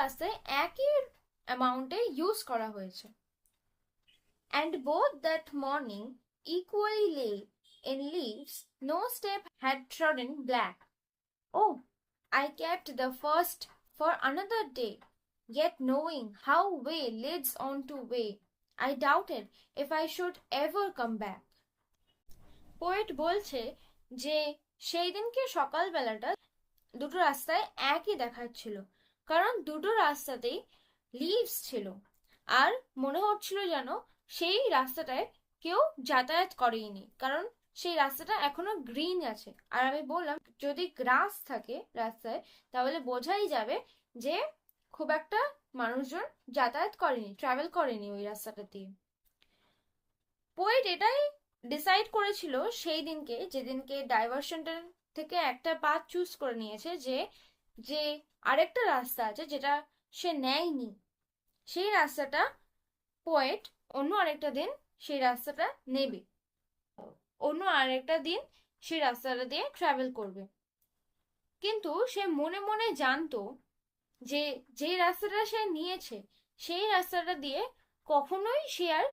রাস্তায় একই অ্যামাউন্টে ইউজ করা হয়েছে। And both that morning equally lay in leaves, no step had trodden black. Oh, I kept the first for another day, yet knowing how way leads on to way, I doubted if I should ever come back. Poet বলছে যে সেই দিনকে সকালবেলাটা দুটো রাস্তায় একই দেখাচ্ছিল, কারণ দুটো রাস্তাতেই লিভস ছিল। আর মনে হচ্ছিল যেন সেই রাস্তাটায় কেউ যাতায়াত করেনি, কারণ সেই রাস্তাটা এখনো গ্রিন আছে। আর আমি বললাম যদি গ্রাস থাকে রাস্তায় তাহলে বোঝাই যাবে যে খুব একটা মানুষজন যাতায়াত করেনি, ট্রাভেল করেনি ওই রাস্তাটা দিয়ে। পোয়েট এটাই ডিসাইড করেছিল সেই দিনকে, যেদিনকে ডাইভারশনটা থেকে একটা পাথ চুজ করে নিয়েছে, যে যে আরেকটা রাস্তা আছে যেটা সে নেয়নি, সেই রাস্তাটা পোয়েট অন্য আরেকটা দিন সেই রাস্তাটা নেবে, অন্য আরেকটা দিন সেই রাস্তাটা দিয়ে ট্রাভেল করবে। কিন্তু সে মনে মনে জানতো যে যে রাস্তাটা সে নিয়েছে সেই রাস্তাটা দিয়ে কখনোই সে আর